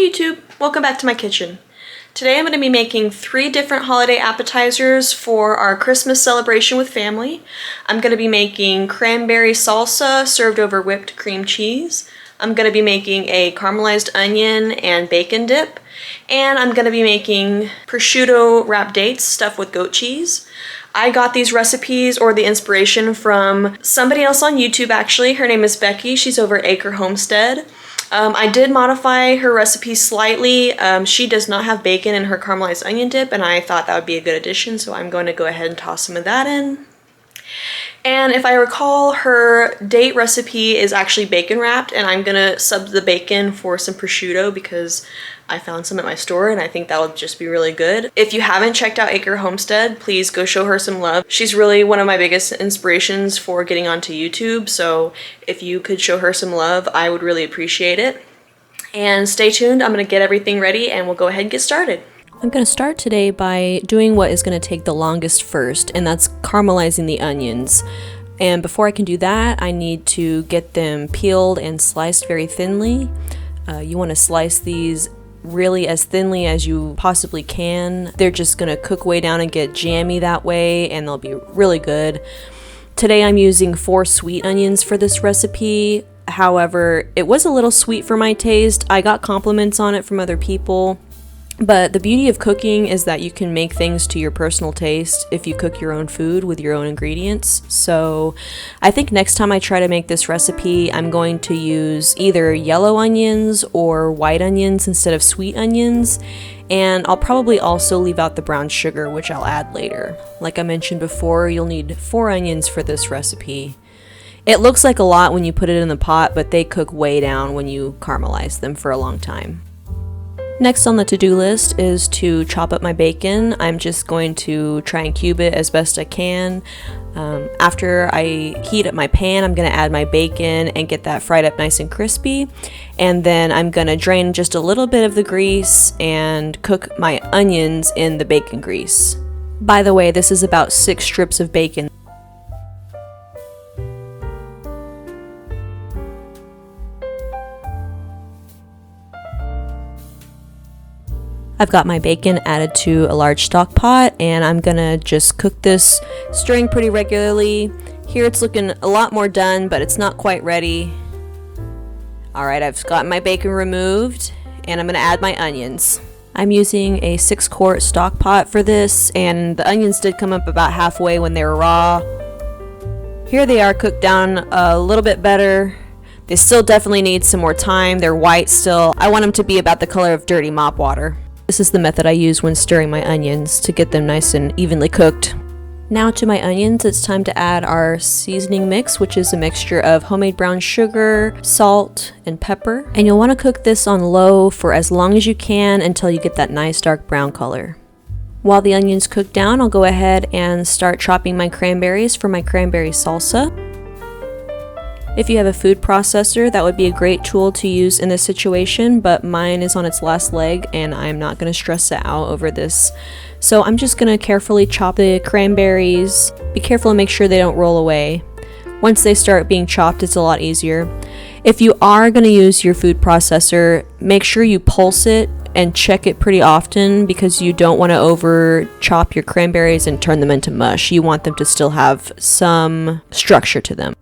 Hey YouTube, welcome back to my kitchen. Today I'm going to be making 3 different holiday appetizers for our Christmas celebration with family. I'm going to be making cranberry salsa served over whipped cream cheese. I'm going to be making a caramelized onion and bacon dip. And I'm going to be making prosciutto wrapped dates stuffed with goat cheese. I got these recipes or the inspiration from somebody else on YouTube actually. Her name is Becky. She's over at Acre Homestead. I did modify her recipe slightly. She does not have bacon in her caramelized onion dip, and I thought that would be a good addition, so I'm going to go ahead and toss some of that in. And if I recall, her date recipe is actually bacon wrapped, and I'm gonna sub the bacon for some prosciutto because I found some at my store and I think that would just be really good. If you haven't checked out Acre Homestead, please go show her some love. She's really one of my biggest inspirations for getting onto YouTube, so if you could show her some love, I would really appreciate it. And stay tuned, I'm gonna get everything ready and we'll go ahead and get started. I'm going to start today by doing what is going to take the longest first, and that's caramelizing the onions. And before I can do that, I need to get them peeled and sliced very thinly. You want to slice these really as thinly as you possibly can. They're just going to cook way down and get jammy that way, and they'll be really good. Today I'm using 4 sweet onions for this recipe. However, it was a little sweet for my taste. I got compliments on it from other people. But the beauty of cooking is that you can make things to your personal taste if you cook your own food with your own ingredients. So I think next time I try to make this recipe, I'm going to use either yellow onions or white onions instead of sweet onions. And I'll probably also leave out the brown sugar, which I'll add later. Like I mentioned before, you'll need 4 onions for this recipe. It looks like a lot when you put it in the pot, but they cook way down when you caramelize them for a long time. Next on the to-do list is to chop up my bacon. I'm just going to try and cube it as best I can. After I heat up my pan, I'm going to add my bacon and get that fried up nice and crispy. And then I'm going to drain just a little bit of the grease and cook my onions in the bacon grease. By the way, this is about 6 strips of bacon. I've got my bacon added to a large stock pot, and I'm gonna just cook this, stirring pretty regularly. Here it's looking a lot more done, but it's not quite ready. Alright, I've got my bacon removed, and I'm gonna add my onions. I'm using a 6-quart stock pot for this, and the onions did come up about halfway when they were raw. Here they are cooked down a little bit better. They still definitely need some more time. They're white still. I want them to be about the color of dirty mop water. This is the method I use when stirring my onions to get them nice and evenly cooked. Now to my onions, it's time to add our seasoning mix, which is a mixture of homemade brown sugar, salt, and pepper. And you'll want to cook this on low for as long as you can until you get that nice dark brown color. While the onions cook down, I'll go ahead and start chopping my cranberries for my cranberry salsa. If you have a food processor, that would be a great tool to use in this situation, but mine is on its last leg and I'm not going to stress it out over this. So I'm just going to carefully chop the cranberries. Be careful and make sure they don't roll away. Once they start being chopped, it's a lot easier. If you are going to use your food processor, make sure you pulse it and check it pretty often because you don't want to over chop your cranberries and turn them into mush. You want them to still have some structure to them.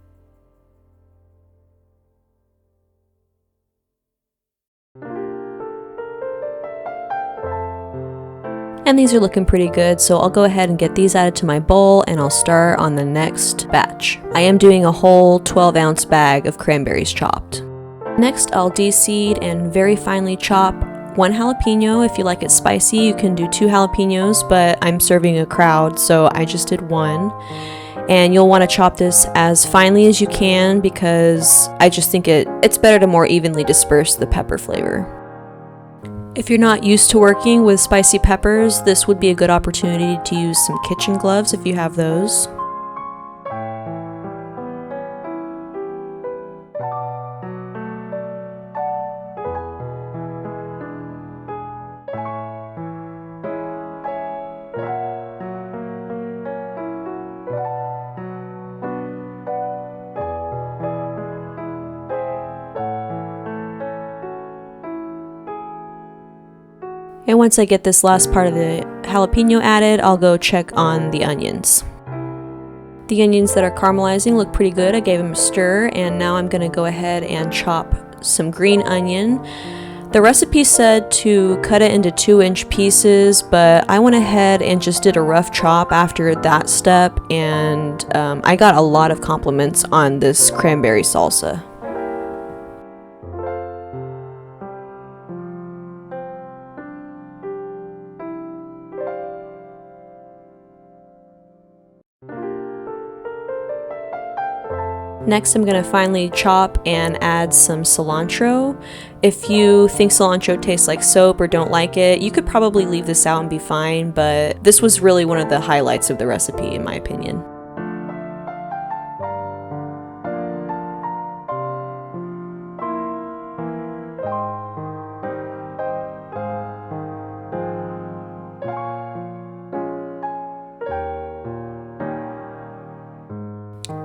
And these are looking pretty good, so I'll go ahead and get these added to my bowl and I'll start on the next batch. I am doing a whole 12-ounce bag of cranberries chopped. Next, I'll de-seed and very finely chop 1 jalapeno. If you like it spicy, you can do 2 jalapenos, but I'm serving a crowd, so I just did 1. And you'll want to chop this as finely as you can because I just think it's better to more evenly disperse the pepper flavor. If you're not used to working with spicy peppers, this would be a good opportunity to use some kitchen gloves if you have those. And once I get this last part of the jalapeno added, I'll go check on the onions. The onions that are caramelizing look pretty good. I gave them a stir, and now I'm going to go ahead and chop some green onion. The recipe said to cut it into 2-inch pieces, but I went ahead and just did a rough chop after that step, and I got a lot of compliments on this cranberry salsa. Next, I'm going to finely chop and add some cilantro. If you think cilantro tastes like soap or don't like it, you could probably leave this out and be fine, but this was really one of the highlights of the recipe in my opinion.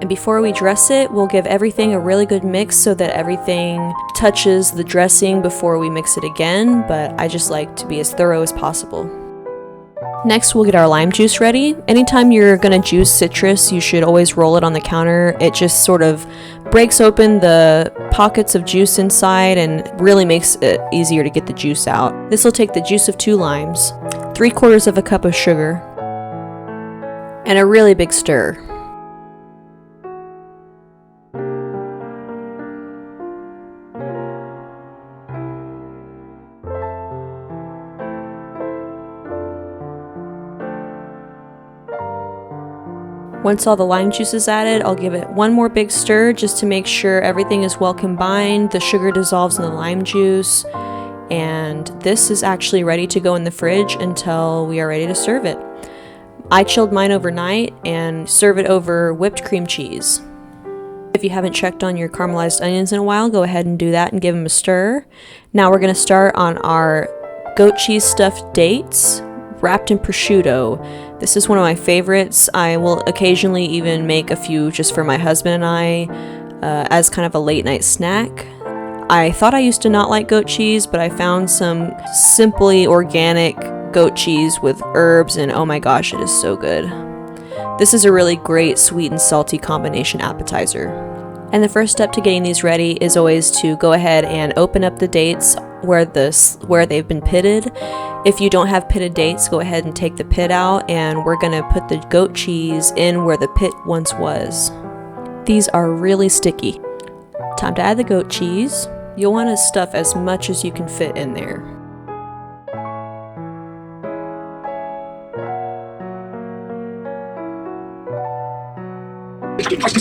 And before we dress it, we'll give everything a really good mix so that everything touches the dressing before we mix it again, but I just like to be as thorough as possible. Next, we'll get our lime juice ready. Anytime you're gonna juice citrus, you should always roll it on the counter. It just sort of breaks open the pockets of juice inside and really makes it easier to get the juice out. This will take the juice of 2 limes, 3/4 cup of sugar, and a really big stir. Once all the lime juice is added, I'll give it one more big stir just to make sure everything is well combined, the sugar dissolves in the lime juice, and this is actually ready to go in the fridge until we are ready to serve it. I chilled mine overnight and serve it over whipped cream cheese. If you haven't checked on your caramelized onions in a while, go ahead and do that and give them a stir. Now we're going to start on our goat cheese stuffed dates wrapped in prosciutto. This is one of my favorites. I will occasionally even make a few just for my husband and I as kind of a late night snack. I thought I used to not like goat cheese, but I found some simply organic goat cheese with herbs, and oh my gosh, it is so good. This is a really great sweet and salty combination appetizer. And the first step to getting these ready is always to go ahead and open up the dates where they've been pitted. If you don't have pitted dates, go ahead and take the pit out, and we're gonna put the goat cheese in where the pit once was. These are really sticky. Time to add the goat cheese. You'll want to stuff as much as you can fit in there.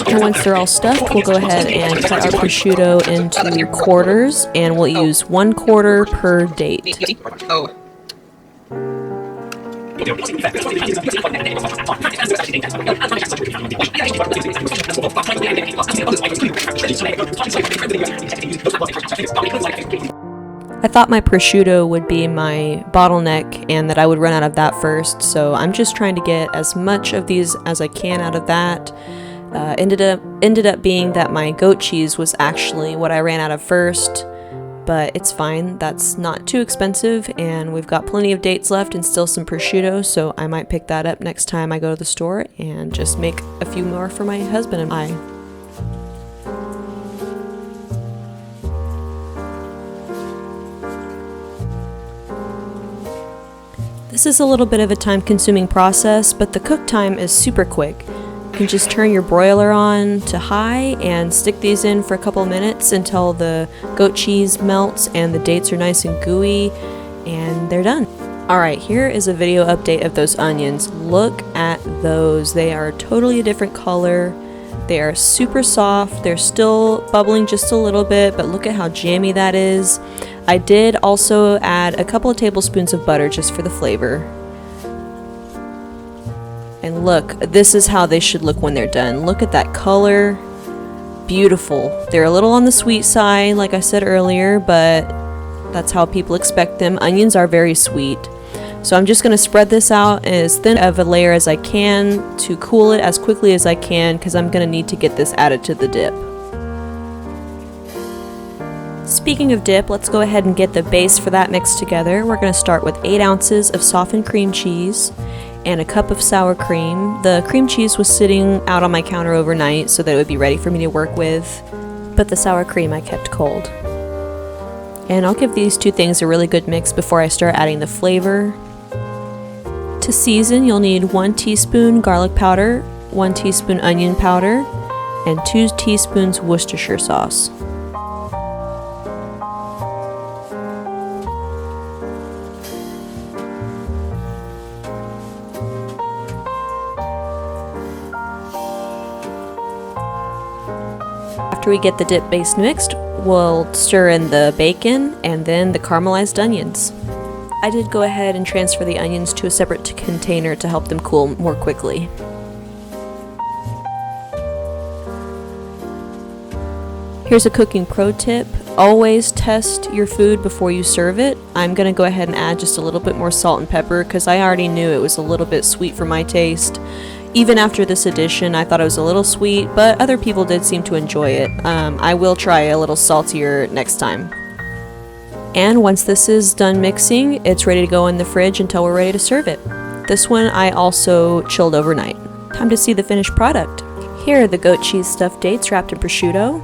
And once they're all stuffed, we'll go ahead and cut our prosciutto into quarters, and we'll use 1/4 per date. I thought my prosciutto would be my bottleneck and that I would run out of that first, so I'm just trying to get as much of these as I can out of that. Ended up being that my goat cheese was actually what I ran out of first, but it's fine. That's not too expensive, and we've got plenty of dates left and still some prosciutto, so I might pick that up next time I go to the store and just make a few more for my husband and I. This is a little bit of a time-consuming process, but the cook time is super quick. You can just turn your broiler on to high and stick these in for a couple minutes until the goat cheese melts and the dates are nice and gooey, and they're done. Alright, here is a video update of those onions. Look at those. They are totally a different color. They are super soft. They're still bubbling just a little bit, but look at how jammy that is. I did also add a couple of tablespoons of butter just for the flavor. And look, this is how they should look when they're done. Look at that color. Beautiful. They're a little on the sweet side, like I said earlier, but that's how people expect them. Onions are very sweet. So I'm just going to spread this out as thin of a layer as I can to cool it as quickly as I can, because I'm going to need to get this added to the dip. Speaking of dip, let's go ahead and get the base for that mixed together. We're going to start with 8 ounces of softened cream cheese and a cup of sour cream. The cream cheese was sitting out on my counter overnight so that it would be ready for me to work with, but the sour cream I kept cold. And I'll give these two things a really good mix before I start adding the flavor. To season, you'll need 1 teaspoon garlic powder, 1 teaspoon onion powder, and 2 teaspoons Worcestershire sauce. After we get the dip base mixed, we'll stir in the bacon and then the caramelized onions. I did go ahead and transfer the onions to a separate container to help them cool more quickly. Here's a cooking pro tip. Always test your food before you serve it. I'm going to go ahead and add just a little bit more salt and pepper because I already knew it was a little bit sweet for my taste. Even after this addition, I thought it was a little sweet, but other people did seem to enjoy it. I will try a little saltier next time. And once this is done mixing, it's ready to go in the fridge until we're ready to serve it. This one I also chilled overnight. Time to see the finished product. Here are the goat cheese stuffed dates wrapped in prosciutto,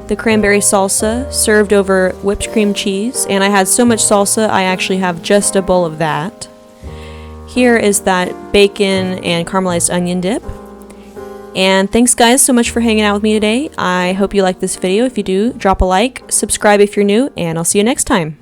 the cranberry salsa served over whipped cream cheese, and I had so much salsa I actually have just a bowl of that. Here is that bacon and caramelized onion dip. And thanks guys so much for hanging out with me today. I hope you liked this video. If you do, drop a like, subscribe if you're new, and I'll see you next time.